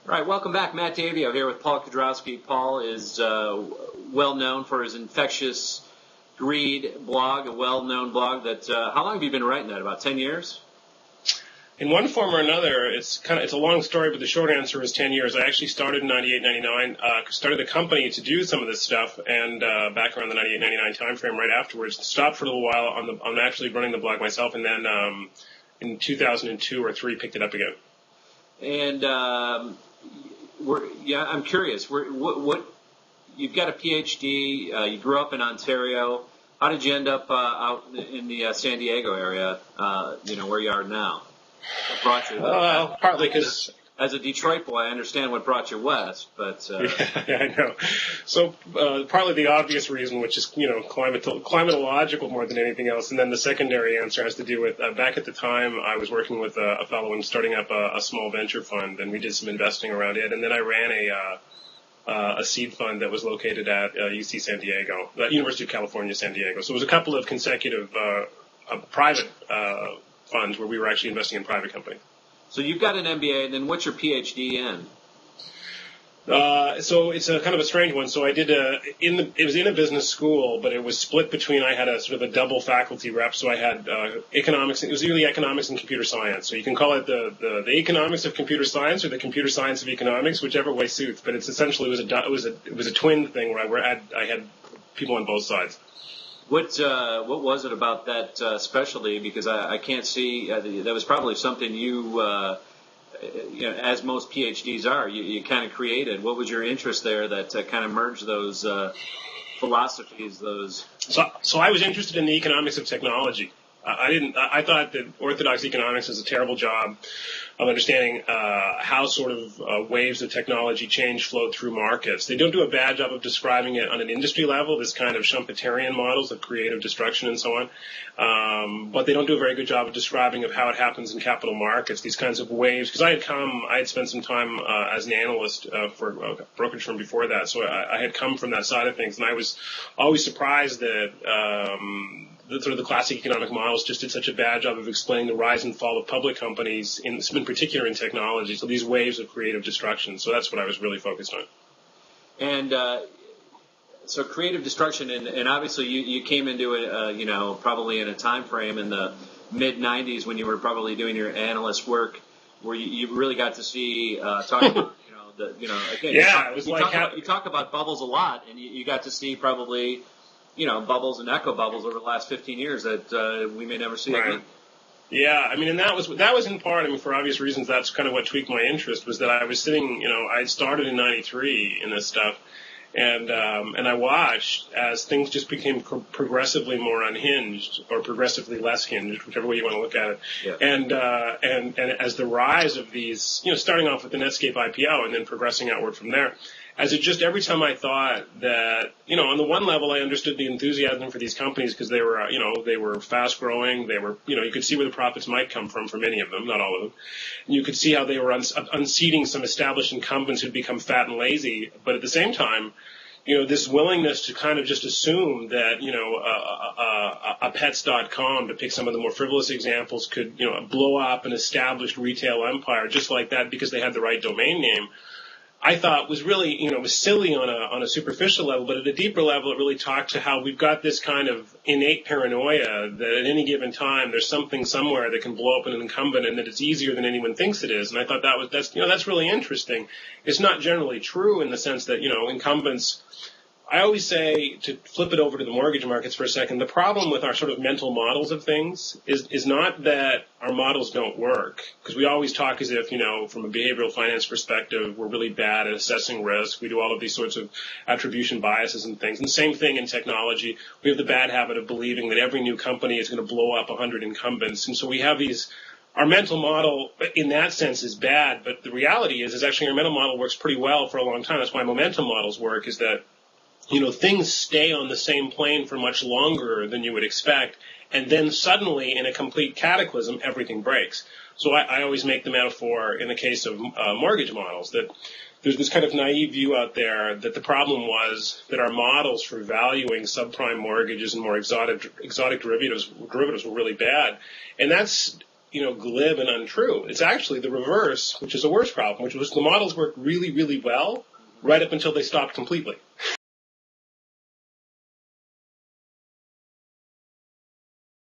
Right, welcome back. Matt Davio here with Paul Kedrosky. Paul is well known for his infectious greed blog, a well-known blog that, how long have you been writing that? About 10 years? In one form or another, it's a long story, but the short answer is 10 years. I actually started in 98, 99, started a company to do some of this stuff, and back around the 98, 99 timeframe right afterwards, stopped for a little while on actually running the blog myself, and then in 2002 or 3 picked it up again. And I'm curious. What you've got a PhD. You grew up in Ontario. How did you end up out in the San Diego area? Where you are now. What brought you? Partly because as a Detroit boy, I understand what brought you west, but yeah, I know. So partly the obvious reason, which is climatological more than anything else, and then the secondary answer has to do with back at the time I was working with a fellow and starting up a small venture fund, and we did some investing around it, and then I ran a seed fund that was located at UC San Diego, the University of California, San Diego. So it was a couple of consecutive private funds where we were actually investing in private companies. So you've got an MBA, and then what's your PhD in? So it's a kind of a strange one. So I did it was in a business school, but it was split between, I had a sort of a double faculty rep. So I had economics. It was really economics and computer science. So you can call it the economics of computer science or the computer science of economics, whichever way suits. But it's essentially it was a twin thing where I had people on both sides. What was it about that specialty? Because I can't see that was probably something you as most PhDs are, you kind of created. What was your interest there that kind of merged those philosophies? So I was interested in the economics of technology. I thought that orthodox economics is a terrible job of understanding how sort of waves of technology change flow through markets. They don't do a bad job of describing it on an industry level, this kind of Schumpeterian models of creative destruction and so on. But they don't do a very good job of describing of how it happens in capital markets, these kinds of waves. Because I had spent some time as an analyst for a brokerage firm before that, so I had come from that side of things, and I was always surprised that the classic economic models just did such a bad job of explaining the rise and fall of public companies, in particular in technology. So these waves of creative destruction. So that's what I was really focused on. And so creative destruction, and obviously you came into it, probably in a time frame in the mid '90s when you were probably doing your analyst work, where you really got to see again. Yeah, it was you talk about bubbles a lot, and you got to see probably bubbles and echo bubbles over the last 15 years that we may never see again. Yeah, I mean, and that was in part, for obvious reasons, that's kind of what tweaked my interest, was that I was sitting, I had started in 93 in this stuff, and I watched as things just became progressively more unhinged, or progressively less hinged, whichever way you want to look at it. Yeah. And as the rise of these, starting off with the Netscape IPO and then progressing outward from there, as it just every time I thought that, on the one level I understood the enthusiasm for these companies because they were fast growing. They were, you could see where the profits might come from for many of them, not all of them. And you could see how they were unseating some established incumbents who'd become fat and lazy. But at the same time, this willingness to kind of just assume that, a pets.com, to pick some of the more frivolous examples, could, blow up an established retail empire just like that because they had the right domain name, I thought was really, was silly on a superficial level, but at a deeper level, it really talked to how we've got this kind of innate paranoia that at any given time there's something somewhere that can blow up an incumbent, and that it's easier than anyone thinks it is. And I thought that's really interesting. It's not generally true in the sense that, incumbents. I always say, to flip it over to the mortgage markets for a second, the problem with our sort of mental models of things is not that our models don't work, because we always talk as if, from a behavioral finance perspective, we're really bad at assessing risk. We do all of these sorts of attribution biases and things. And same thing in technology. We have the bad habit of believing that every new company is going to blow up 100 incumbents. And so we have our mental model in that sense is bad, but the reality is actually our mental model works pretty well for a long time. That's why momentum models work, is that things stay on the same plane for much longer than you would expect, and then suddenly, in a complete cataclysm, everything breaks. So I always make the metaphor in the case of mortgage models that there's this kind of naive view out there that the problem was that our models for valuing subprime mortgages and more exotic derivatives were really bad. And that's glib and untrue. It's actually the reverse, which is a worse problem, which was the models worked really, really well right up until they stopped completely.